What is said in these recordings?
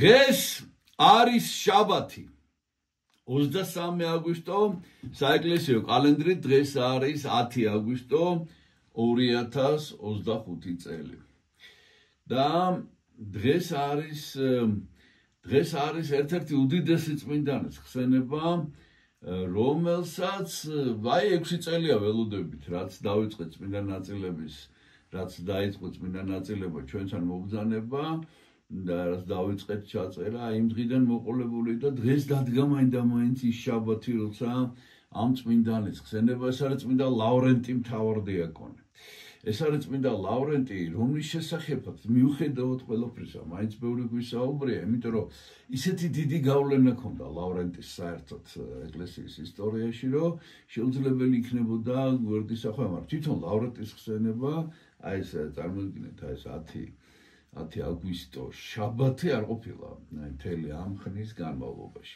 დღეს არის შაბათი 23 აგვისტო საეკლესიო კალენდრით დღეს არის 10 აგვისტო 2025 წელი და დღეს არის ერთ-ერთი უდიდესი წმინდანის ხსენება რომელსაც აი 6 წელია ველოდებით რაც დაიწყო წმინდა ნაწილების რაც დაიწყო წმინდა ნაწილება ჩვენთან მობრძანება და რაც დაიწყეთ ჩაწერა იმ დღიდან მოყოლებული და დღეს დადგა მაინც ის შაბათი როცა ამ წმინდანის ხსენება ეს არის წმინდა ლავრენტი მთავარდიაკონი ეს არის წმინდა ლავრენტი რომლის შესახებაც მიუხედავად ყველაფრისა მაინც ბევრი გვისაუბრია იმიტომ რომ ისეთი დიდი გავლენა ჰქონდა ლავრენტის საერთოდ ეკლესიის ისტორიაში რომ შეუძლებელი იქნებოდა გვერდის ახლა მაგრამ თვითონ ლავრენტის ხსენება აი ეს წარმოგიდგენთ აი ეს 10 აგვისტო შაბათი არ ყოფილა მთელი ამ ხნის განმავლობაში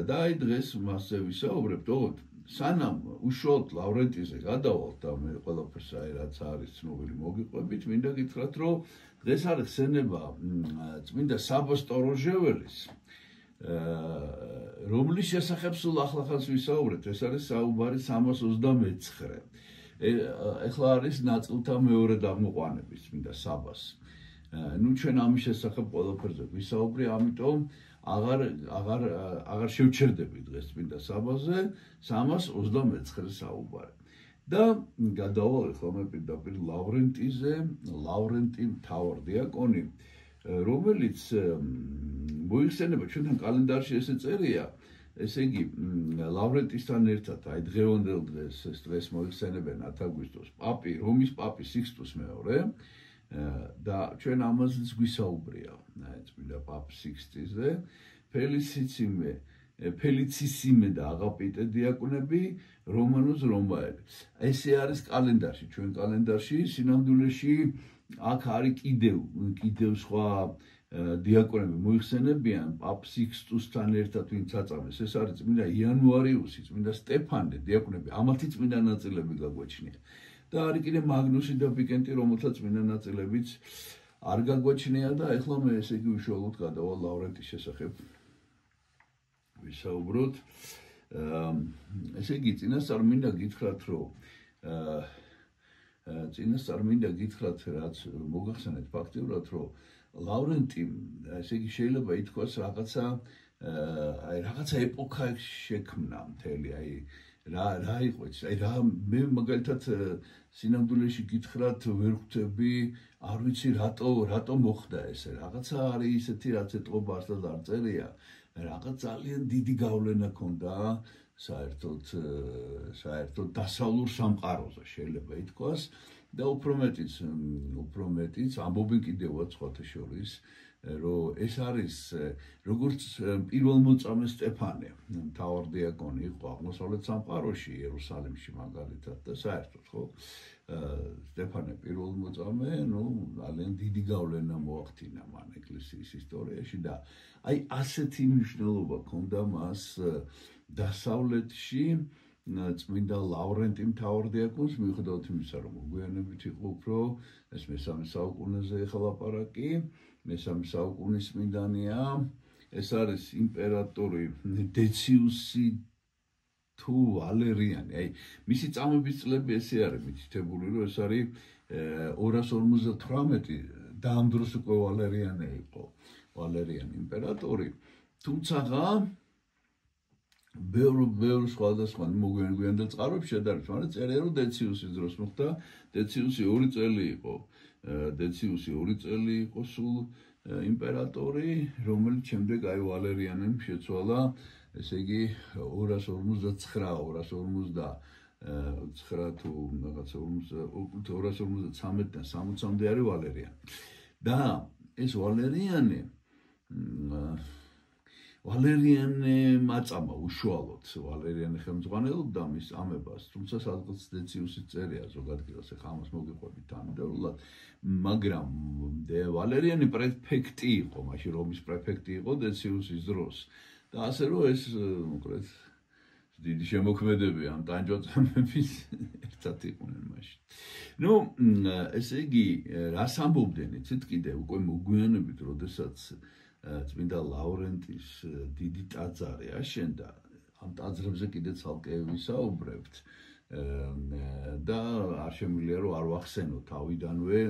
და აი დღეს მასზე ვისაუბრებთ ოღონდ სანამ უშუალოდ ლავრენტიზე გადავალთ და მე ყველაფერს აი რაც არის ცნობილი მოგიყვებით მინდა გითხრათ რომ დღეს არის ხსენება წმინდა საბა სტოროჟეველის რომლის შესახებ სულ ახლახანს ვისაუბრეთ ეს არის საუბარი 329 ეხლა არის ნაწილთა მეორე გამოყვანების წმინდა საბას ნუ ჩვენ ამის შესახებ ყველაფერზე ვისაუბრე ამიტომ აღარ შევჩერდები დღეს წმინდა საბაზე 329 საუბარი და გადავალ ახლა მე პირდაპირ ლავრენტიზე ლავრენტი მთავარდიაკონი რომელიც მოიხსენება ჩვენთან კალენდარში ესე წერია ესე იგი ლავრენტისთან ერთად აი დღევანდელ დღეს ეს დღეს მოიხსენებენ 10 აგვისტოს პაპი რომის პაპი სიქსტუს მეორე და ჩვენ ამაზეც გვისაუბრია წმინდა პაპ სიქსტისზე ფელიცისიმე და აღაპიტე დიაკვნები რომანუს რომაელი ესე არის კალენდარში ჩვენ კალენდარში სინამდვილეში აქ არის კიდევ სხვა დიაკვნები მოიხსენებიან პაპ სიქსტუსთან ერთად ვინც აწამეს ეს არის წმინდა იანუარიუსი წმინდა სტეფანე დიაკვნები ამათი წმინდა ნაწილები გაგვაჩნია და არის კიდე მაგნუსი და ვიკენტი რომელთაც წმინდა ნაწილებიც არ გაგვაჩნია და ეხლა მე ესე იგი უშუალოდ გადავალ ლავრენტის შესახებ ვისაუბროთ ესე იგი წინასწარ მინდა გითხრათ რაც მოგახსენეთ ფაქტიურად რომ ლავრენტი ესე იგი შეიძლება ითქვას რაღაცა ეპოქა შექმნა მთელი აი რა იყო ეს აი რა მე მაგალითად სინამდვილეში გითხრათ ვერ ხვდები არ ვიცი რატო მოხდა ესე რაღაცა არის ისეთი რაც ეთყობა არსად არ წერია რაღაც ძალიან დიდი გავლენა ჰქონდა საერთოდ დასავლურ სამყაროზე შეიძლება ითქვას და უფრო მეტიც ამბობენ კიდევაც სხვათა შორის რომ ეს არის როგორც პირველმოწამე სტეფანე მთავარდიაკონი იყო აღმოსავლეთ სამყაროში იერუსალიმში მაგალითად და საერთოდ ხო სტეფანე პირველმოწამე ნუ ძალიან დიდი გავლენა მოახდინა მან ეკლესიის ისტორიაში და აი ასეთი მნიშვნელობა ჰქონდა მას დასავლეთში წმინდა ლავრენტი მთავარდიაკონს მიუხედავად იმისა რომ მოგვიანებით იყო უფრო ეს მესამე საუკუნეზე ეხლა ლაპარაკი მესამე საუკუნის წმინდანია ეს არის იმპერატორი დეციუსი თუ ვალერიანი აი მისი წამების წლები ესე არის მითითებული რომ ეს არის 258 და ამ დროს უკვე ვალერიანი იყო ვალერიანი იმპერატორი თუმცა ბევრ სხვადასხვა მოგვიანებელ წყაროებში შედარებით მაგრამ წერია რომ დეციუსის დროს მოხდა დეციუსი 2 წელი იყო სულ იმპერატორი რომელიც შემდეგ აი ვალერიანემ შეცვალა ესე იგი 259 თუ რაღაცა 253-დან 60-მდე არის ვალერიანი და ეს ვალერიანე მაწამა უშუალოდ ვალერიანე ხელმძღვანელობდა მის ამებას თუმცა სადღაც დეციუსის წერია ზოგადად ეხლა ამას მოგიყვებით ამიტომაც მაგრამ ვალერიანი პრეფექტი იყო მაშინ რომის პრეფექტი იყო დეციუსის დროს და ასე რომ ეს მოკლედ დიდი შემოქმედები ამ ტანჯვაწამების ერთად იყვნენ მაშინ ნუ ესე იგი რას ამბობდნენ იცით კიდე უკვე მოგვიანებით როდესაც წმინდა ლავრენტის დიდი ტაძარი აშენდა. ამ ტაძრებზე კიდე ცალკე ვისაუბრებთ და არ შემიძლია რომ არ ვახსენო თავიდანვე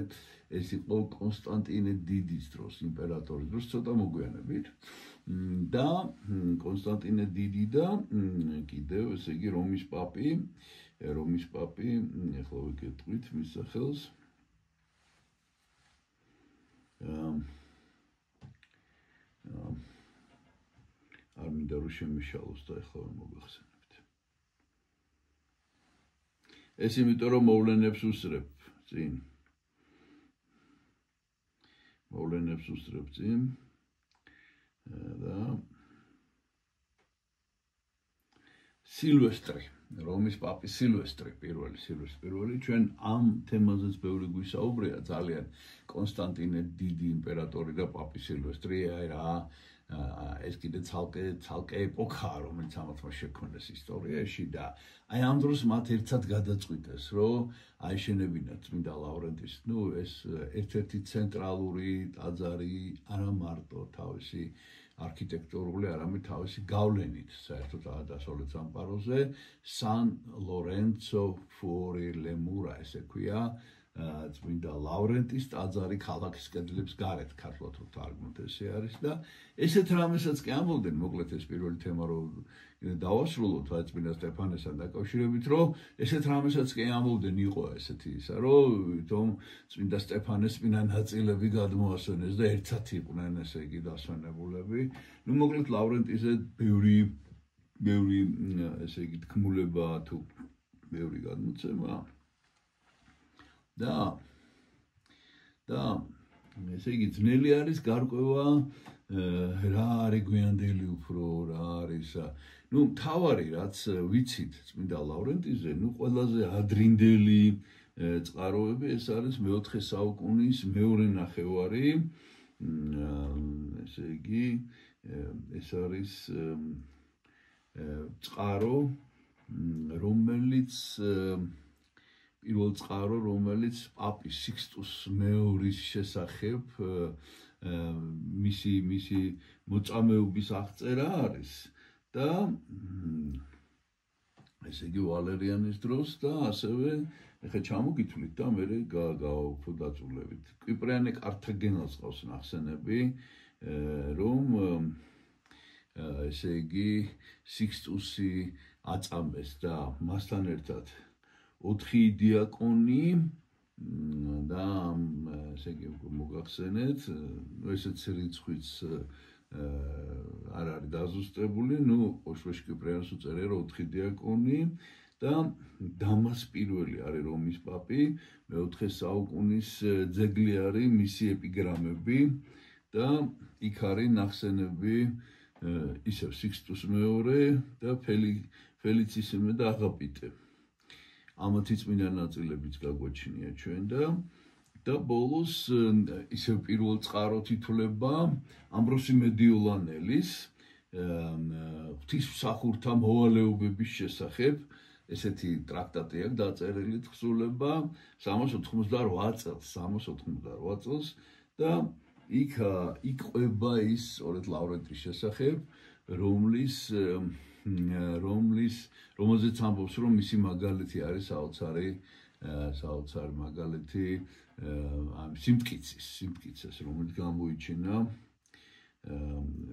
ეს იყო კონსტანტინე დიდის დროს, იმპერატორის დროს ცოტა მოგვიანებით და კონსტანტინე დიდი და კიდევ ესე იგი რომის პაპი ახლა ვიკეთვით მის სახელს არ მინდა რომ შემიშალოს და ახლა ვერ მოგახსენებთ. ეს იმიტომ რომ მოვლენებს უსწრებ წინ. და სილვესტრი, რომის პაპი სილვესტრი პირველი, ჩვენ ამ თემაზეც ბევრი გვისაუბრია ძალიან კონსტანტინე დიდი იმპერატორი და პაპი სილვესტრი, აი რა ეს კიდე ცალკე ეპოქაა, რომელიც ამათმა შექმნეს ისტორიაში და აი ამ დროს მათ ერთად გადაწყვიტეს, რომ აეშენებინათ წმინდა ლავრენტის, ეს ერთ-ერთი ცენტრალური ტაძარი არა მარტო თავისი არქიტექტურული, არამედ თავისი გავლენით საერთოდ დასავლეთ სამყაროზე სან ლორენცო ფუორი ლემურა ესე ქვია წმინდა ლავრენტის ტაძარი ქალაქის კედლებს გარეთ ქართულად რო თარგმნოთ ესე არის და ესეთ რამესაც კი ამბობდნენ მოკლედ ეს პირველი თემა რომ დავასრულოთ აი წმინდა სტეფანესთან დაკავშირებით რომ ესეთ რამესაც კი ამბობდნენ იყო ესეთი ისა რომ თვითონ წმინდა სტეფანეს წმინდა ნაწილები გადმოასვენეს და ერთად იყვნენ ესე იგი დასვენებულები მოკლედ ლავრენტიზე ბევრი ესე იგი თქმულება თუ ბევრი გადმოცემა და ესე იგი ძნელი არის გარკვევა რა არის გვიანდელი უფრო რა არის თავარი რაც ვიცით წმინდა ლავრენტიზე ყველაზე ადრინდელი წყაროები ეს არის მეოთხე საუკუნის მეორე ნახევარი ესე იგი ეს არის წყარო პირველ წყარო რომელიც პაპი სიქსტუს მეორის შესახებ მისი მოწამეობის აღწერა არის და ესე იგი ვალერიანის დროს და ასევე ეხლა ჩამოგითვლით და მე გავფუდაწულებით კვიპრიანე კართაგენელს ყავს ნახსენები რომ ესე იგი სიქსტუსი აწამეს და მასთან ერთად 4 დიაკონი და ესე იგი მოგახსენეთ ესეც რიცხვიც არ არის დაზუსტებული ოშвоშ კვიპრიანს უწერია რომ 4 დიაკონი და დამას პირველი არის რომის პაპი მეოთხე საუკუნის ძეგლი არის მისი ეპიგრამები და იქ არის ნახსენები ისევ სიქსტუს მეორე და ფელიცისიმე და აღაპიტე ამათი წმინდა ნაწილებიც გაგვაჩნია ჩვენ და ბოლოს ისევ პირველ წყაროთ ითვლება ამბროსი მედიოლანელის ღვთისმსახურთა მოვალეობების შესახებ ესეთი ტრაქტატი აქვს დაწერილი თხზულება 388 წელს და იქ იყვება ის სწორედ ლავრენტის შესახებ რომელზეც ამბობს რომ მისი მაგალითი არის საოცარი მაგალითი ამ სიმტკიცეს რომელიც გამოიჩინა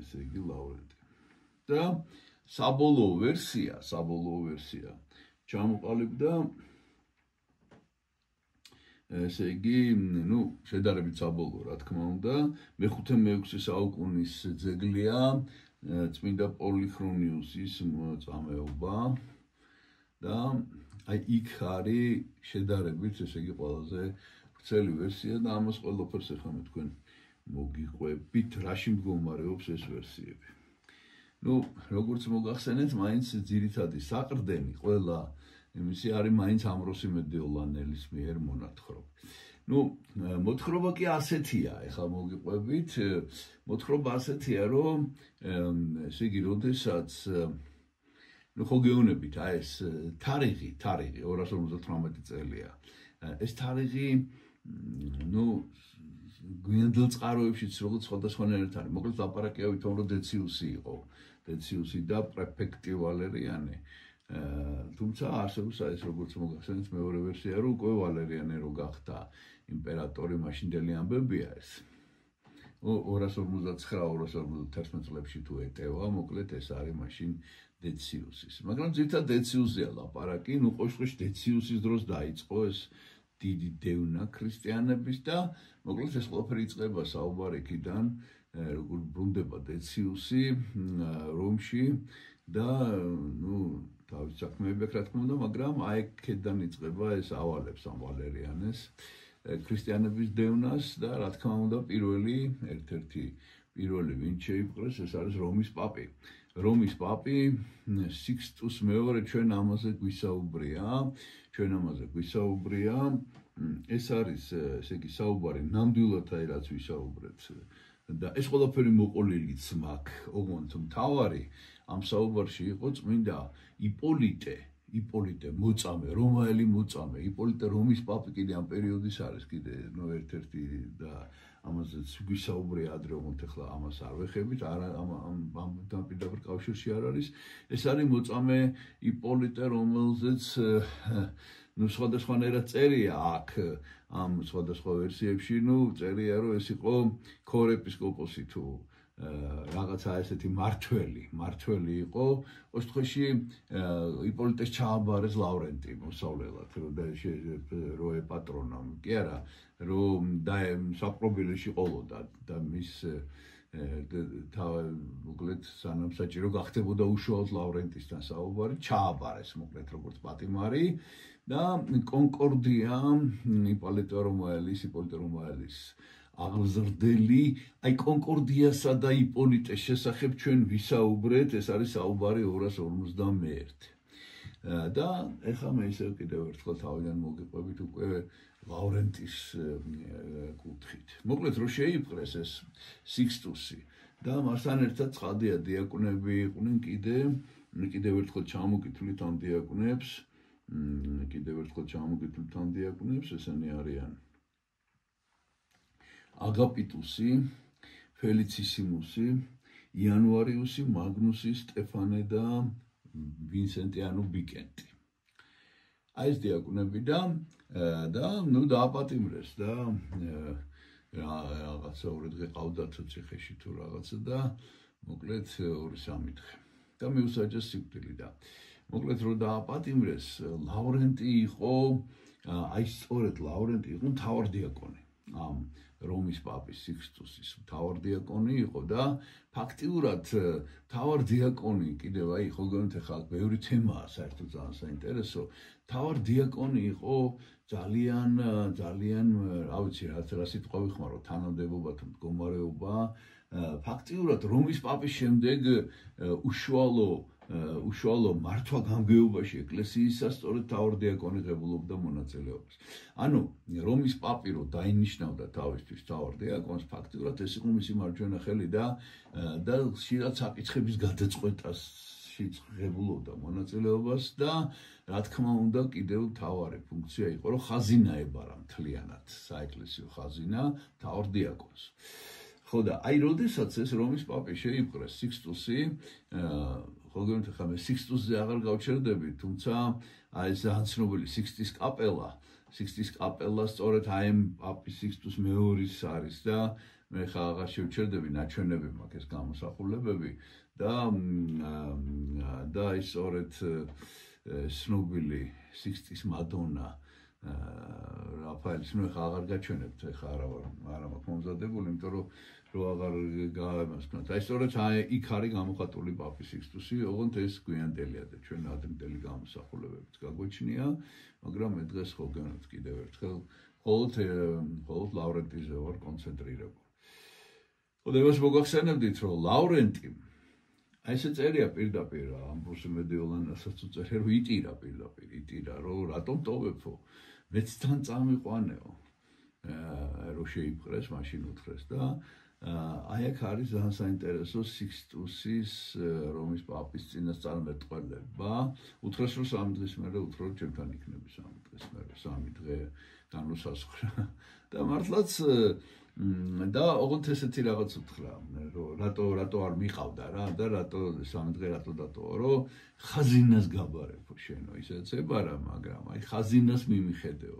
ესე იგი ლავრენტი და საბოლოო ვერსია ჩამოყალიბდა ესე იგი შედარებით საბოლოო რა თქმა უნდა მე-5-6 საუკუნის ძეგლია წმინდა პოლიქრონიუსის მოწამეობა და აი იქ არის შედარებით ესე იგი ყველაზე ვრცელი ვერსია და ამას ყველაფერს ახლა მე თქვენ მოგიყვებით რაში მდგომარეობს ეს ვერსიები როგორც მოგახსენეთ მაინც ძირითადი საყრდენი ყველა იმისი არის მაინც ამბროსი მედიოლანელის მიერ მონათხრობ მოთხრობა კი ასეთია ახლა მოგიყვებით მოთხრობა ასეთია რომ ესე იგი როდესაც ხო გეუბნებით აი ეს თარიღი 258 წელია ეს თარიღი გვიანდელ წყაროებშიც როგორც სხვადასხვანაირად არის. მოკლედ ლაპარაკია ვითომ რომ დეციუსი იყო. დეციუსი და პრეფექტი ვალერიანე. თუმცა არსებობს ეს როგორც მოგახსენეთ მეორე ვერსია რომ უკვე ვალერიანე რო გახდა იმპერატორი მაშინდელი ამბებია ეს. 259-251 წლებში თუ ეტევა, მოკლედ ეს არის მაშინ დეციუსის. მაგრამ ძირითადად დეციუსია ლაპარაკი, ნუ ყოველშემთხვევაში დეციუსის დროს დაიწყო ეს დიდი დევნა ქრისტიანების და მოკლედ ეს ყველაფერი იწყება საუბარი იქიდან, როგორ ბრუნდება დეციუსი რომში და ნუ თავის საქმეები აქვს რა თქმა უნდა, მაგრამ აი აქედან იწყება ეს ავალებს ამ ვალერიანეს ქრისტიანების დევნას და რა თქმა უნდა ერთ-ერთი პირველი ვინც შეიპყრეს ეს არის რომის პაპი. რომის პაპი სიქსტუს მეორე ჩვენ ამაზე გვისაუბრია. ეს არის ესე იგი საუბარი ნამდვილად აი რაც ვისაუბრეთ და ეს ყველაფერი მოყოლილიც მაქვს ოღონდ მთავარი ამ საუბარში იყო წმინდა იპოლიტე მოწამე, რომაელი მოწამე, იპოლიტე რომის პაპი კიდე ამ პერიოდის არის კიდე ერთ-ერთი და ამაზეც გვისაუბრია ადრე ოღონდ ახლა ამას არ ვეხებით, ამთან პირდაპირ კავშირში არ არის. ეს არის მოწამე იპოლიტე, რომელზეც ნუ სხვადასხვანაირად წერია აქ ამ სხვადასხვა ვერსიებში, ნუ წერია რომ ეს იყო ქორეპისკოპოსი თუ რაღაცა ესეთი მართველი იყო. ოშთხოვში იპოლიტეს ჩააბარეს ლავრენტი მოსავლელად, რო ეპატრონამ, კი არა, რომ საპყრობილეში ყოლოდა და მის მოკლედ სანამ საჭირო გახდებოდა უშუალოდ ლავრენტისთან საუბარი, ჩააბარეს მოკლედ როგორც პატიმარი და კონკორდია იპოლიტე რომაელის აღზრდელი, აი კონკორდიასა და იპოლიტეს შესახებ ჩვენ ვისაუბრეთ, ეს არის საუბარი 251. და ეხლა მე ისევ კიდევ ერთხელ თავიდან მოგიყვებით უკვე ლავრენტის კუთხით. მოკლედ რო შეიპყრეს ეს სიქსტუსი და მასთან ერთად ცხადია დიაკვნები იყვნენ კიდევ ერთხელ ჩამოგითვლით ამ დიაკვნებს, ესენი არიან აგაპიტუსი, ფელიცისიმუსი, იანუარიუსი, მაგნუსი, სტეფანე და ვინსენტი ანუ ბიკენტი. აი ეს დიაკვნები და ნუ დააპატიმრეს და რაღაცა ორი დღე ყავდათ ციხეში თუ რაღაცა და მოკლედ 2-3 დღე. და მიუსაჯეს სიკვდილი და მოკლედ რო დააპატიმრეს, ლავრენტი იყო, აი სწორედ ლავრენტი იყო მთავარდიაკონი. ამ რომის პაპის სიქსტუსის მთავარდიაკონი იყო და ფაქტიურად მთავარდიაკონი კიდევ აი ხოლმე ახლა ბევრი თემაა საერთოდ ძალიან საინტერესო. მთავარდიაკონი იყო ძალიან რა ვიცი რა სიტყვა ვიხმარო, თანამდებობა თუ მდგომარეობა. ფაქტიურად რომის პაპის შემდეგ უშუალო მართვა გამგეობაში ეკლესიისა სწორედ მთავარდიაკონი ღებულობდა მონაწილეობას. ანუ რომის პაპი რო დაინიშნავდა თავისთვის მთავარდიაკონს, ფაქტიურად ეს იყო მისი მარჯვენა ხელი და ხშირად საკითხების გადაწყვეტას ღებულობდა მონაწილეობას და რა თქმა უნდა კიდევ მთავარი ფუნქცია იყო რომ ხაზინა ებარა მთლიანად საეკლესიო ხაზინა მთავარდიაკონს. ხო და აი როდესაც ეს რომის პაპი შეიპყრეს სიქსტუსი, ხოლმე ხა მე სიქსტუსზე აღარ გავჩერდები, თუმცა აი ეს ცნობილი სიქსტის კაპელა სწორედ აი ამ პაპის სიქსტუს მეორის არის და მე ხა აღარ შევჩერდები, ნაჩვენები მაქვს ეს გამოსახულებები და ის სწორედ ცნობილი სიქსტის მადონა რაფაელის ნუ ხა აღარ გაჩვენებთ, ხა არა მაქვს მომზადებული, იმიტომ რომ აღარ გაემასქნათ. აი სწორედ იქ არის გამოხატული პაპის სიქსტუსი, ოღონდ ეს გვიანდელია და ჩვენ ადრინდელი გამოსახულებებით გაგვეჩნია, მაგრამ მე დღეს ხო გენოთ კიდევ ერთხელ მხოლოდ ლავრენტიზე ვარ კონცენტრირებული. ხო და იმას მოგახსენებდით, რომ ლავრენტიმ აი ესე წერია პირდაპირ ამბროსი მედიოლანასაც უწერია, რომ იტირა, რომ რატომ ტოვებო? მეც თან წამიყვანეო. რო შეიპყრეს, მაშინ უთხრეს და აი აქ არის ძალიან საინტერესო სიქსტუსის რომის პაპის წინასწარმეტყველება. უთხრეს რომ 3 დღის მერე უთრო ჩემთან იქნები 3 დღის მერე, 3 დღე განუსაზღვრა. და მართლაც და ოღონდ ესეთი რაღაც უთხრა, რომ რატო არ მიყავდა რა და რატო სამი დღე რატო დატოვა, რომ ხაზინას გაბარებო შენო, ისეც ებარა, მაგრამ აი ხაზინას მიმიხედეო.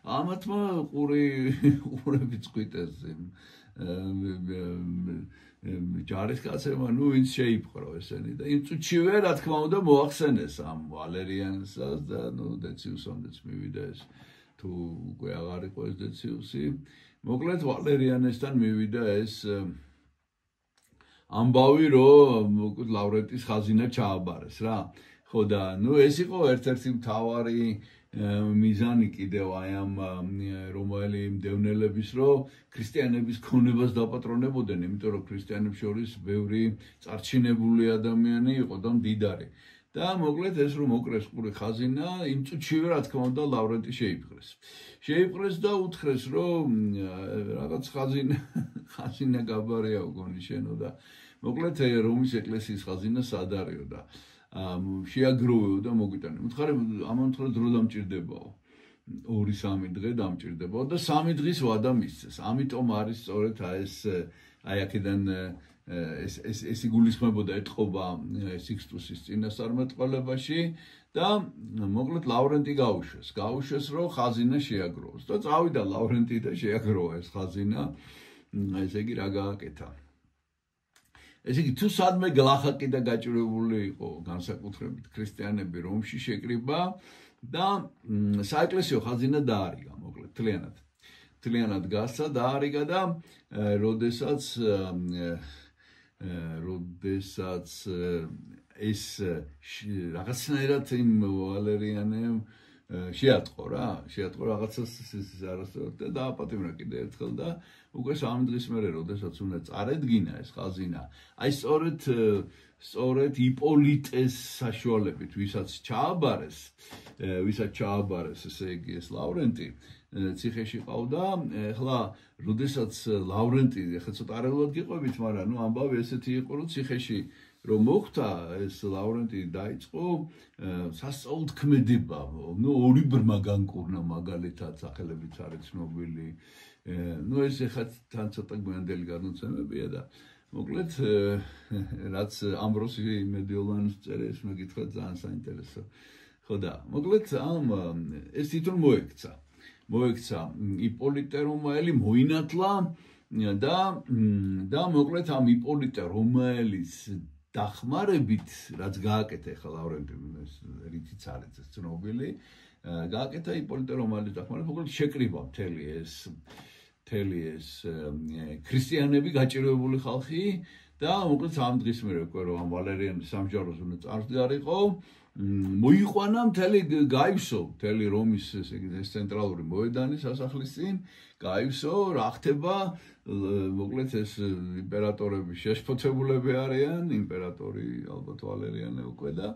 ამათმა ყურები წყვიტეს ჯარისკაცებმა, ნუ ვინც შეიპყრო ესენი და იმ წუთშივე რა თქმა უნდა მოახსენეს ამ ვალერიანსაც და ნუ დეციუსამდეც მივიდა ეს თუ უკვე აღარ იყო ეს დეციუსი. მოკლედ ვალერიანესთან მივიდა ეს ამბავი, რომ ლავრენტის ხაზინა ჩააბარეს რა. ხო და ნუ ეს იყო ერთ-ერთი მთავარი მიზანი კიდევ აი ამ რომაელი მდევნელების, რომ ქრისტიანების ქონებას დაპატრონებოდნენ, იმიტომ რომ ქრისტიანებს შორის ბევრი წარჩინებული ადამიანი იყო და მდიდარი. და მოკლედ ეს რომ მოკრეს ყური ხაზინა, იმ წუთშივე რა თქმა უნდა ლავრენტი შეიპყრეს. შეიპყრეს და უთხრეს, რომ რაღაც ხაზინა გაბარეაო გონი შენო და მოკლედ რომის ეკლესიის ხაზინა სად არისო და შეაგროვეო და მოგვიტანე. უთხარი ამან თქო დრო დამჭირდებაო. 2-3 დღე დამჭირდებაო და 3 დღის ვადა მისცეს. ამიტომ არის სწორედ აი აქედან ეს იგულისხმებოდა ეთყობა სიქსტუსის წინასწარმეტყველებაში და მოკლედ ლავრენტი გაუშვეს, რომ ხაზინა შეაგროვოს და წავიდა ლავრენტი და შეაგროვა ეს ხაზინა. ესე იგი რა გააკეთა. ესე იგი თუ სადმე გლახაკი და გაჭირებული იყო განსაკუთრებით ქრისტიანები რომში შეკრიბა და საეკლესიო ხაზინა დაარიგა მოკლედ თლიანად გასცა დაარიგა და როდესაც ეს რაღაცნაირად იმ ვალერიანემ შეატყო რაღაცას არასწორად და დააპატიმრა კიდე ერთხელ და უკვე 3 დღის მერე როდესაც უნდა წარედგინა ეს ხაზინა აი სწორედ იპოლიტეს საშუალებით ვისაც ჩააბარეს ესე იგი ეს ლავრენტი ციხეში ყავდა ეხლა როდესაც ლავრენტი ეხლა ცოტა არაულად გიყვებით მაგრამ ნუ ამბავი ესეთი იყო რომ ციხეში რომ მოხდა ეს ლავრენტი დაიწყო სასწაულად ქმედება ნუ ორი ბრმა განკურნა მაგალითად სახელებიც არის ცნობილი ნუ ეს ეხლა თან ცოტა გვიანდელი გადმოცემებია და მოკლედ რაც ამბროსი მედიოლანის წერეს მეკითხა ძალიან საინტერესო ხო და მოკლედ ეს თვითონ მოექცა იპოლიტე რომაელი მოინათლა და მოკლედ ამ იპოლიტე რომაელის დახმარებით რაც გააკეთა ახლა ლავრენტიმ რითიც არის ცნობილი გააკეთა იპოლიტე რომაელის დახმარებით მოკლედ შეკრიბა მთელი ეს ქრისტიანები გაჭირვებული ხალხი და მოკლედ 3 დღის მერე უკვე რომ ამ ვალერიანის სამჯაროს უნდა წარდგარიყო მოიყვანა მთელი გაივსო მთელი რომის ეს ცენტრალური მოედანი სასახლის წინ გაივსო რა ხდება მოკლედ ეს იმპერატორების შეშფოთებულები არიან იმპერატორი ალბათ ვალერიანე უკვე და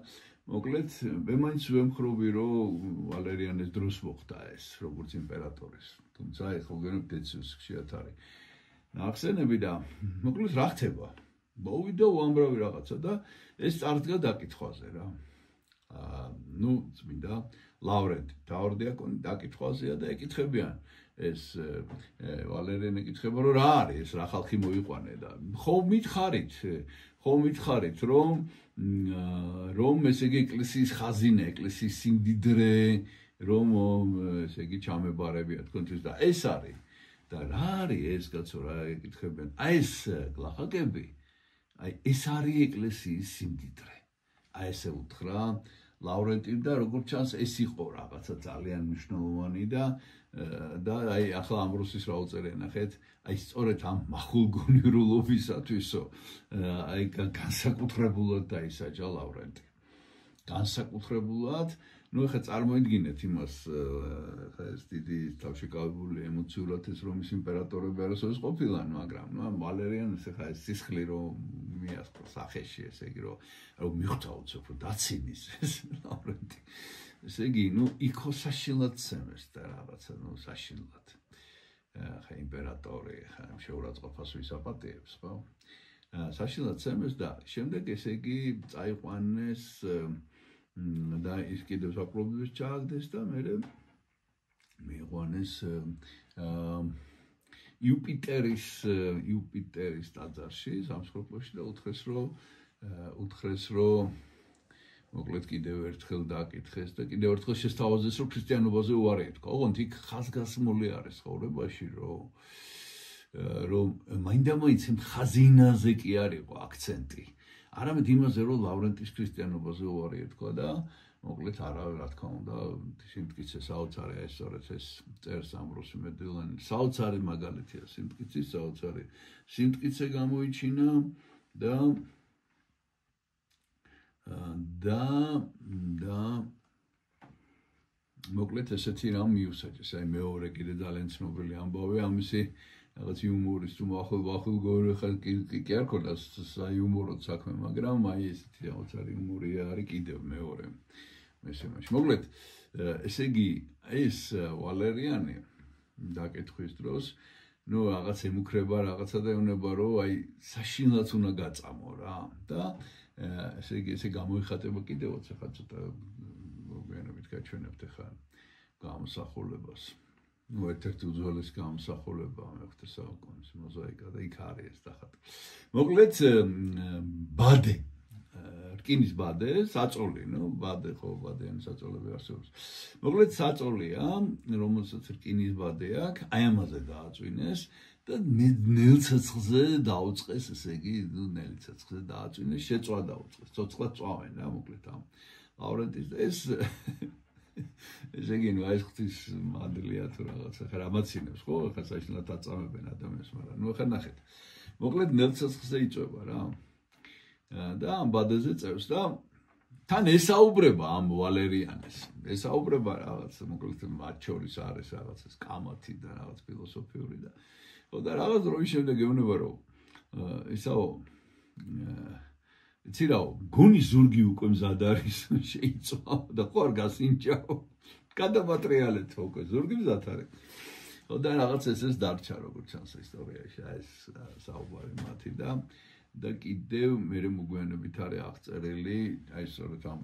მოკლედ მე მაინც ვემხრობი რომ ვალერიანეს დროს მოხდა ეს როგორც იმპერატორის თუმცა ეხლა გენებ დეციუს ხშირად არის ნახსენები და მოკლედ რა ხდება მოვიდა უამრავი რაღაცა და ეს წარდგა დაკითხვაზე რა ნუ წმინდა ლავრენტი თავდიაკონი დაკითხვაზეა და ეკითხებიან ეს ვალერიანე ეკითხება რომ რა არის ეს რა ხალხი მოიყვანე და ხომ მითხარით რომ ესე იგი ეკლესიის ხაზინა ეკლესიის სიმდიდრე რომ ესე იგი ჩამებარებია თქვენთვის და ეს არის და რა არის ეს კაცო რა ეკითხებიან აი ეს გლახაკები აი ეს არის ეკლესიის სიმდიდრე აი ესე უთხრა ლავრენტიმ და როგორც ჩანს ეს იყო რაღაცა ძალიან მნიშვნელოვანი და აი ახლა ამბროსის რა უწერია ნახეთ აი სწორედ ამ მახულგონირულობისათვისო აი განსაკუთრებულად დაისაჯა ლავრენტი განსაკუთრებულად ნუ ეხლა წარმოიდგინეთ იმას ხა ეს დიდი თავშეკავებული ემოციურად ეს რომის იმპერატორები არასოდეს ყოფილან მაგრამ ნუ ვალერიანს ეხლა ეს სისხლი რომ მიასწრო სახეში ესე იგი რომ მიხვდა უცებ დაცინის ეს ლავრენტი ესე იგი ნუ იქო საშინლად ცემეს და რაღაცა ნუ საშინლად ხა იმპერატორი ხა შეურაცხყოფას ვისაპატიებს ხო საშინლად ცემეს და შემდეგ ესე იგი წაიყვანეს და ის კიდევ საკლუბებს ჩააგდეს და მერე მიიყვანეს იუპიტერის ტაძარში სამსხვროპლოში და უთხრეს რომ მოკლედ კიდევ ერთხელ დააკითხეს და კიდევ ერთხელ შესთავაზეს რომ ქრისტიანობაზე უარი ეთქვა. ოღონდ იქ ხაზგასმული არის ცხოვრებაში რომ მაინდა-მაინც ხაზინაზე კი არ იყო აქცენტი. არამედ იმაზე რომ ლავრენტის ქრისტიანობაზე უარი ეთქვა და მოკლედ რა თქმა უნდა სიმტკიცე საოცარი ეს სწორედ ეს წერს ამბროსი მედილანი საოცარი მაგალითია სიმტკიცის საოცარი სიმტკიცე გამოიჩინა და მოკლედ ესეთი რამ მიუსაჯეს აი მეორე კიდე ძალიან ცნობილი ამბავი ამისი რაღაც იუმორის თუ ახალ გორი ხალ კი არ ქონდა საიუმოროდ საქმე მაგრამ აი ესეთი საოცარი იუმორი არის კიდევ მეორე მესამეში მოკლედ ესე იგი ეს ვალერიანი დაკითხვის დროს ნუ რაღაც ემუქრება რაღაცა და ეუბნება რომ აი საშინლად უნდა გაწამო რა და ესე იგი ესე გამოიხატება კიდევაც ახლა ცოტა მოგვიანებით გაჩვენებთ ახლა გამოსახულებას ნუ ერთ-ერთი უძველესი გამოსახულება მე-15 საუკუნის მოზაიკა და იქ არის ეს დახატვა მოკლედ ბადე რკინის ბადე საწოლი ნუ ბადე ხო ბადიანი საწოლები არსებობს მოკლედ საწოლია რომელსაც რკინის ბადე აქვს აი ამაზე დააწვინეს და ნელცეცხლზე დაუწყეს ესე იგი ნუ ნელცეცხლზე დააწვინეს შეწვა დაუწყეს ცოცხლად წვავენ რა მოკლედ ამ ლავრენტის ეს ესე იგი ნუ ეს ხთვის მადლია თუ რაღაცა ხა რამაცინებს ხო ხა საშინლად აწამებენ ადამიანს მაგრამ ნუ ხა ნახეთ მოკლედ ნელცეცხლზე იწვება რა და ამ ბადეზე წევს და თან ესაუბრება ამ ვალერიანეს ესაუბრება რაღაც მოკლედ მათ შორის არის რაღაც ეს კამათი და რაღაც ფილოსოფიური და ხო და რაღაც დროის შემდეგ ეუბნება რომ ისაო ცირაო გონის ზურგი უკვე მზად არის შეიწვა და ხო არ გასინჯაო გადამატრიალეთ უკვე ზურგი მზად არის ხო და რაღაც ეს დარჩა როგორც ჩანს ისტორიაში ეს საუბარი მათი და კიდევ მე მოგვიანებით არის აღწერილი აი სწორედ ამ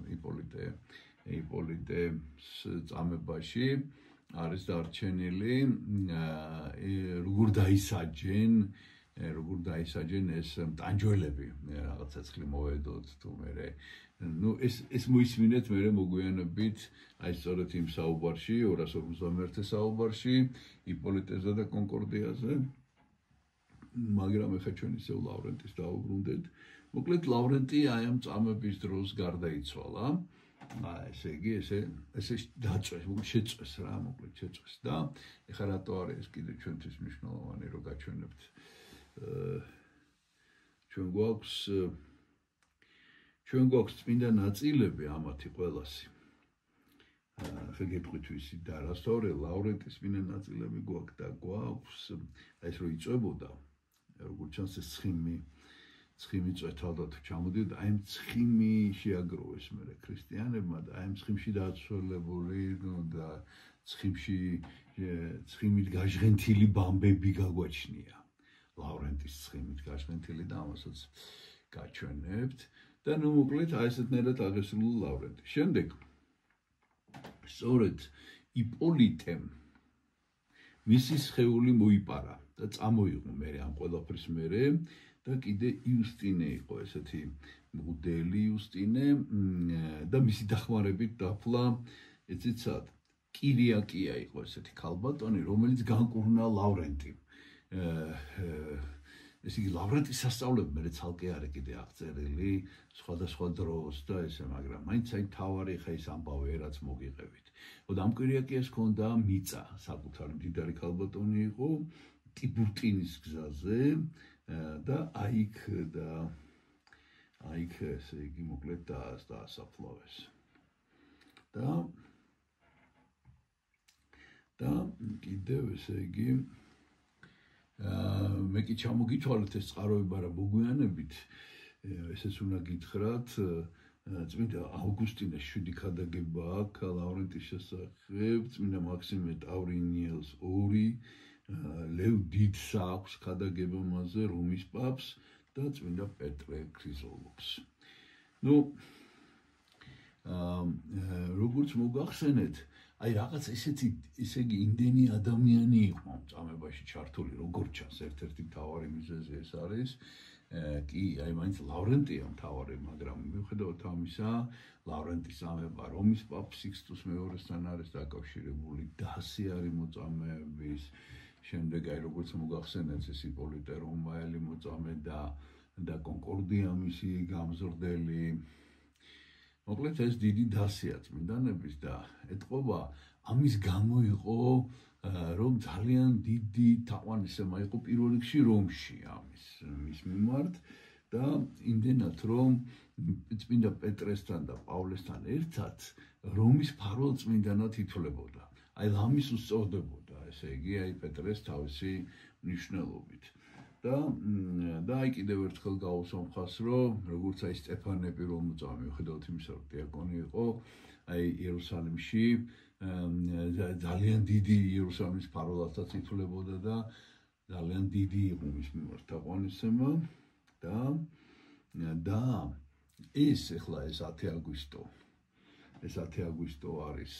იპოლიტეს წამებაში არის დარჩენილი როგორ დაისაჯენ ეს ტანჯველები რაღაც ცეცხლი მოედოთ თუ მე ნუ ეს მოისმინეთ მე მოგვიანებით აი სწორედ იმ საუბარში 251 საუბარში იპოლიტესა და კონკორდიაზე მაგრამ ეხა ჩვენ ისევ ლავრენტის დაუბრუნდეთ. მოკლედ ლავრენტი აი ამ წამების დროს გარდაიცვალა. ესე იგი ესე დაწვეს, შეწვეს რა, მოკლედ შეწვეს და ეხა რატო არის ეს კიდე ჩვენთვის მნიშვნელოვანი რომ გაჩვენებთ. ჩვენ გვაქვს წმინდა ნაწილები ამათი ყველასი. ხე გეტყვით ვისი და რასთავრე ლავრენტის წმინდა ნაწილები გვაქვს და გვაქვს ეს რო იწვებოდა როგორც ჩანს ეს ცხიმი წვეთავდა თუ ჩამოდიოდა აი ამ ცხიმი შეაგროვეს მე ქრისტიანებმა და აი ამ ცხიმში დაცვლებული და ცხიმით გაჟღენთილი ბამბები გაგვაჩნია ლავრენტის ცხიმით გაჟღენთილი და ამასაც გაჩვენებთ და ნუ მოკლედ აი ესეთნაირად აღესრულა ლავრენტი შემდეგ სწორედ იპოლიტემ მისი სხეული მოიპარა და წამოიღო მე ამ ყველაფრის მერე და კიდე იუსტინე იყო ესეთი მოდელი იუსტინე და მისი დახმარებით დაფლა ეცეცად კირიაკია იყო ესეთი ქალბატონი რომელიც განკურნა ლავრენტი ესე იგი ლავრენტის სასწაულები მე ცალკე არის კიდე აღწერილი სხვადასხვა დროს და ესე მაგრამ მაინც აი თავარი ხა ის ამბავი რაც მოგიყევით და ამ კირიაკიას ჰქონდა მიწა საკუთარი მდიდარი ქალბატონი იყო ტიბურტინის გზაზე და აიქ ესე იგი მოკლედ დაასაფლავეს და კიდევ ესე იგი მე კი ჩამოგითვალეთ ეს წყაროება რა მოგვიანებით ესეც უნდა გითხრათ წმინდა ავგუსტინეს 7 ქადაგება აქვს ლავრენტის შესახებ წმინდა მაქსიმე ტავრინიელს 2 ლევ დიდს აქვს ქადაგება მასზე რომის პაპს და წმინდა პეტრე ქრიზოლოგს ნუ როგორც მოგახსენეთ აი რაღაც ესეთი ესე იგი იმდენი ადამიანი იყო ამ წამებაში ჩართული როგორც ჩანს ერთ-ერთი მთავარი მიზეზი ეს არის კი აი მაინც ლავრენტია მთავარი მაგრამ მიუხედავად ამისა ლავრენტის წამება რომის პაპ სიქსტუს მეორესთან არის დაკავშირებული დასი არის მოწამეების შემდეგ აი როგორც მოგახსენეთ ეს იპოლიტე რომაელი მოწამე და კონკორდია მისი გამზრდელი მოკლედ ეს დიდი დასია წმინდანების და ეთყობა ამის გამო იყო რომ ძალიან დიდი თაყვანისმცემა იყო პირველ რიგში რომში ამის მის მიმართ და იმდენად რომ წმინდა პეტრესთან და პავლესთან ერთად რომის მფარველ წმინდანად ითვლებოდა აი ამის უსწორდებოდა ესე იგი აი პეტრეს თავისი მნიშვნელობით და აი კიდევ ერთხელ გავუსვა მხას რომ როგორც აი სტეფანე პირველ მოწამე მიუხედავად იმისა რომ დიაკონი იყო აი იერუსალიმში ძალიან დიდი იერუსალიმის მფარველადაც ითვლებოდა და ძალიან დიდი იყო მის მიმართ თაყვანისცემა და ეს ახლა ეს 10 აგვისტო არის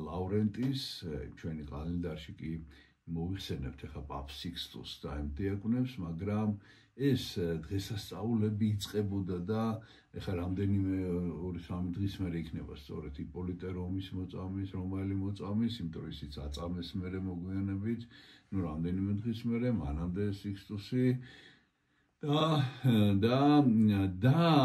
ლავრენტის ჩვენი კალენდარში კი მოიხსენებთ ახლა პაპ სიქსტუს და იმ დიაკვნებს, მაგრამ ეს დღესასწაულები იწყებოდა და ახლა რამდენიმე 2-3 დღის მერე იქნება სწორედ იპოლიტე რომის მოწამის, რომაელი მოწამის, იმიტომ რომ ისიც აწამეს მერე მოგვიანებით, ნუ რამდენიმე დღის მერე მანამდე სიქსტუსი და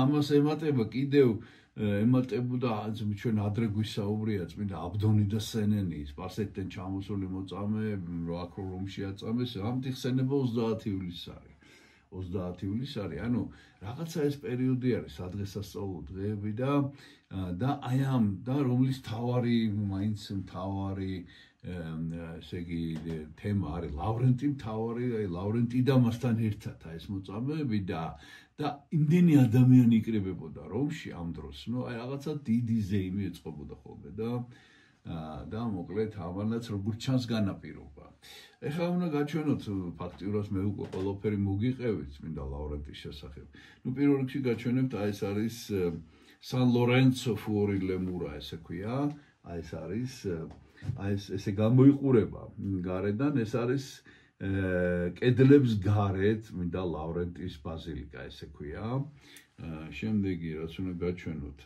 ამას ემატება კიდევ ემატებოდა ჩვენ ადრე გვისაუბრია წმინდა აბდონი და სენენი სპარსეთიდან ჩამოსული მოწამე რო აქ რომში აწამეს ამით ხსენება 30 ივლისს არის 30 ივლისს არის ანუ რაღაცა ეს პერიოდი არის სადღესასწაულო დღეები და აი ამ და რომლის თავარი მაინც თავარი ესე იგი თემა არის ლავრენტი თავარი აი ლავრენტი და მასთან ერთად აი ეს მოწამეები და იმდენი ადამიანი იკრებებოდა რომში ამ დროს ნუ აი რაღაცა დიდი ზეიმი ეწყობოდა ხოლმე და მოკლედ ამანაც როგორც ჩანს განაპირობა ეხლა უნდა გაჩვენოთ ფაქტიურად მე უკვე ყველაფერი მოგიყევით წმინდა ლავრენტის შესახებ ნუ პირველ რიგში გაჩვენებთ აი ეს არის სან ლორენცო ფუორი ლემურა ესე ქვია აი ეს არის აი ესე გამოიყურება გარედან ეს არის კედლებს გარეთ მინდა ლავრენტის ბაზილიკა ესე ქვია შემდეგი რაც უნდა გაჩვენოთ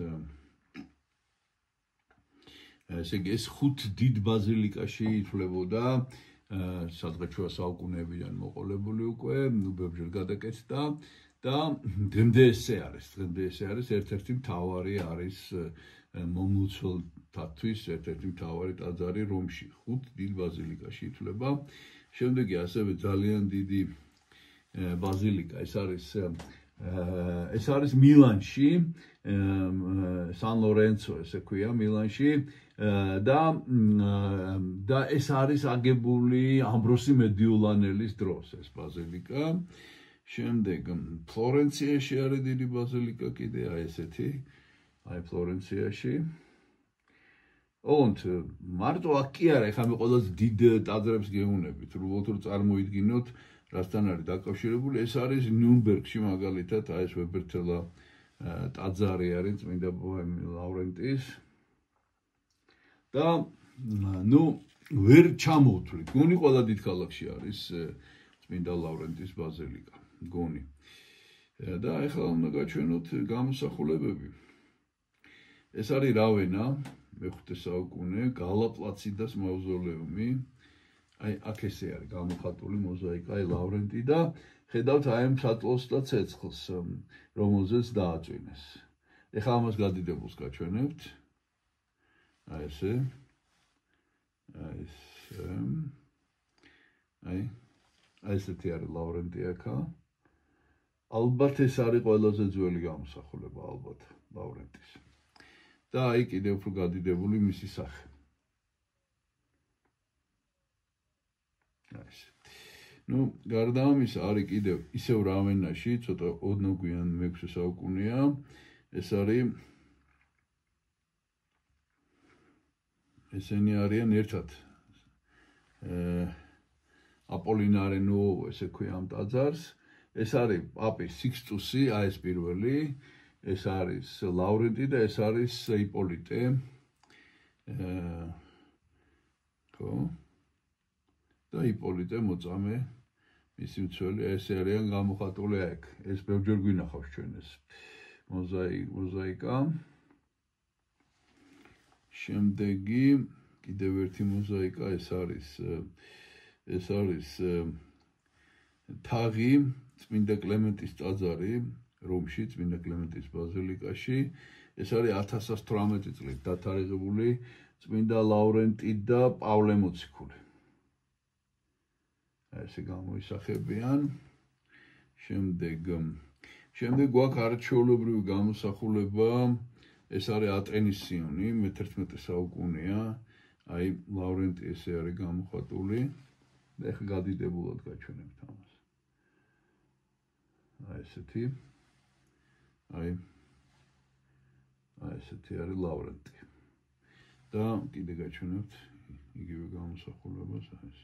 ესე იგი ეს 5 დიდ ბაზილიკაში ითვლებოდა სადღაც შუა საუკუნეებიდან მოყოლებული უკვე ნუბებჯერ გადაკეთდა და დღემდე ესე არის ერთ-ერთი მთავარი არის მომლოცველთათვის ერთ-ერთი მთავარი ტაძარი რომში 5 დიდ ბაზილიკაში ითვლება შემდეგი ასევე ძალიან დიდი ბაზილიკა ეს არის მილანში სან ლორენცო ესე ქვია მილანში და ეს არის აგებული ამბროსი მედიოლანელის დროს ეს ბაზილიკა შემდეგ ფლორენციაში არის დიდი ბაზილიკა კიდე აი ესეთი აი ფლორენციაში ოღონდ მარტო აქ კი არა ეხლა მე ყველაზე დიდ ტაძრებს გეუნებით რუოთ რომ წარმოიდგინოთ რასთან არის დაკავშირებული ეს არის ნიუნბერგში მაგალითად აი ეს ვებერთელა ტაძარი არის წმინდა ლავრენტის და ნუ ვერ ჩამოვთვლით გონი ყველა დიდ ქალაქში არის წმინდა ლავრენტის ბაზილიკა გონი და ეხლა უნდა გაჩვენოთ გამოსახულებები ეს არის რავენა მე-5 საუკუნე გალაპლაციდას მავზოლეუმი აი აქ ესე არის გამოხატული მოზაიკა აი ლავრენტი და ხედავთ აი ამ სატლოს და ცეცხლს რომელზეც დააწვინეს ეხლა ამას გადიდებულს გაჩვენებთ აი ესე აი ესეთი არის ლავრენტი აქა ალბათ ეს არის ყველაზე ძველი გამოსახულება ალბათ ლავრენტის და აი კიდევ უფრო გადიდებული მისი სახე. აი. ნუ გარდა ამისა არის კიდევ ისევ რავენაში, ცოტა ოდნოგვიან მე-6 საუკუნეა, ეს არის ესენი არიან ერთად. აპოლინარე ნუოვო ესე ქვია ამ ტაძარს. ეს არის პაპი სიქსტუსი, აი ეს პირველი. ეს არის ლავრენტი და ეს არის იპოლიტე ხო და იპოლიტე მოწამე მისი უცველი ეს არიან გამოხატული აქ ეს ბევრჯერ გვინახავს ჩვენ ეს მოზაიკა შემდეგი კიდევ ერთი მოზაიკა ეს არის თაღი წმინდა კლემენტის ტაძარი რომში წმინდა კლემენტის ბაზილიკაში ეს არის 1118 წლით დათარიღებული წმინდა ლავრენტი და პავლე მოციქული ესე გამოისახებიან შემდეგ გვაქვს არაჩვეულებრივი გამოსახულება ეს არის ატენის სიონი მე-11 საუკუნეა აი ლავრენტი ესე არის გამოხატული და ეხლა გადიდებულად გაჩვენებთ ამას აი ესეთი არის ლავრენტი და კიდე გაჩვენებთ იგივე გამოსახულებას აი ეს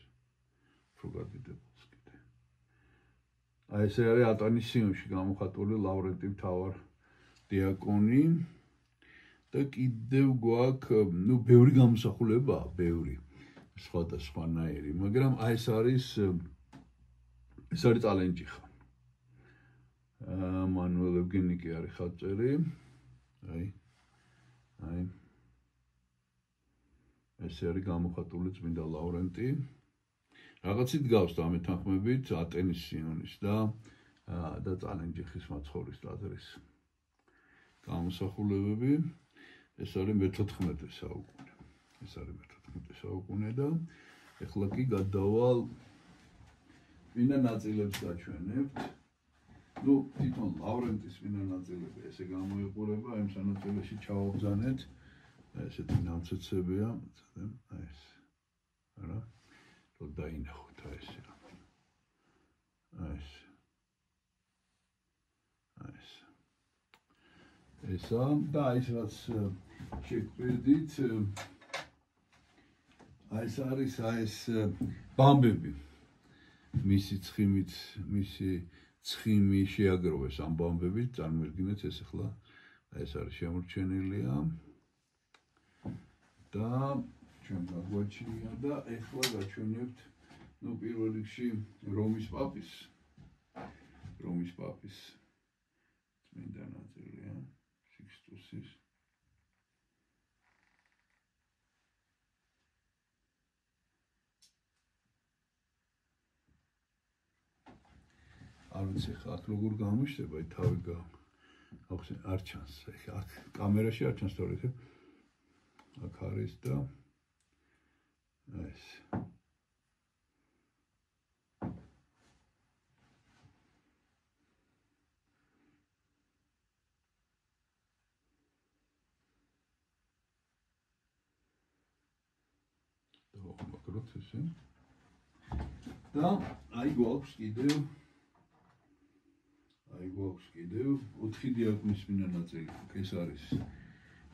რო გადიდებულს კიდე აი ესე არის ატენის სიონში გამოხატული ლავრენტი მთავარ დიაკონი და კიდევ გვაქვს ბევრი გამოსახულებაა ბევრი სხვადასხვანაირი მაგრამ აი ეს არის ტალენჭიხა მანუელ ევგენიკი არის ხატწერი აი ესე არის გამოხატული წმინდა ლავრენტი რაღაცით გავს და ამეთანხმებით ატენის სიონის და ტალენჭიხის მაცხოვრის ტაძრის გამოსახულებები ეს არის მე-14 საუკუნე და ეხლა კი გადავალ წმინდა ნაწილებს გაჩვენებთ თვითონ ლავრენტის წმინდა ნაწილები ესე გამოიყურება იმ სანაწილეში ჩავაბრძანეთ ესეთი ნამცეცებია აი ეს არა რომ დაინახოთ აი ესა და ის რაც შეგვედით აი ეს არის ეს ბამბები მისი ცხიმი შეაგროვეს ამ ბამბებით წარმოიდგინეთ ეს ახლა ეს არის შემორჩენილია და ჩვენ გაგვაჩნია და ახლა გაჩვენებთ პირველ რიგში რომის პაპის წმინდა ნაწილია სიქსტუსის არ ვიცი ხა აქ როგორ გამოიშლება აი თავი არ ჩანს აქ კამერაში არ ჩანს თორე აქ არის და ეს მაგრამ ესე და აი გვაქვს კიდევ 4 დიაკონის წმინდა ნაწილი ეს არის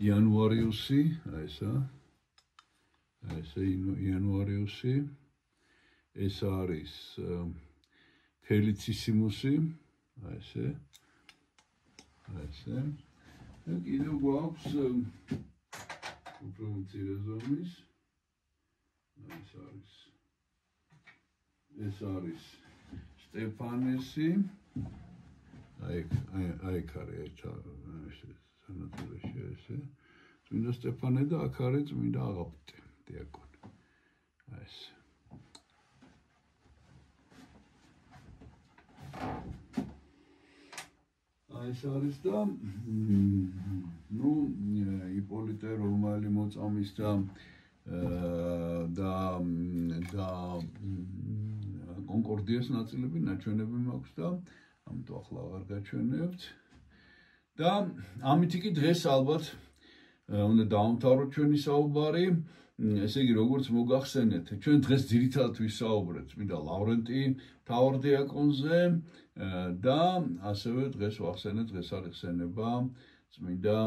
იანუარიუსი იანუარიუსი ეს არის ფელიციssimusი ესე და კიდევ გვაქვს უფრო მცირე ზომის ეს არის სტეფანესი აი არის სანაწილეში ესე წმინდა სტეფანე და აქ არის წმინდა აღაპტე დიაკონი ეს ეს არის და იპოლიტე რომაელი მოწამის და კონკორდიას ნაწილები ნაჩვენები მაქვს და ამიტომ ახლა აღარ გაჩვენებთ და ამით კი დღეს ალბათ უნდა დავამთავროთ ჩვენი საუბარი ესე იგი როგორც მოგახსენეთ ჩვენ დღეს ძირითადად ვისაუბრეთ წმინდა ლავრენტი მთავარ დიაკონზე და ასევე დღეს ვახსენეთ დღეს არის ხსენება წმინდა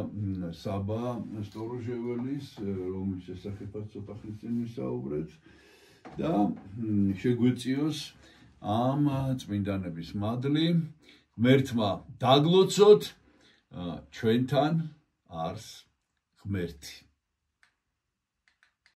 საბა სტოროჟეველის რომლის შესახებაც ცოტა ხნის წინ ვისაუბრეთ და შეგვეციოს ამ წმინდანების მადლი ღმერთმა დაგლოცოთ ჩვენთან არს ღმერთი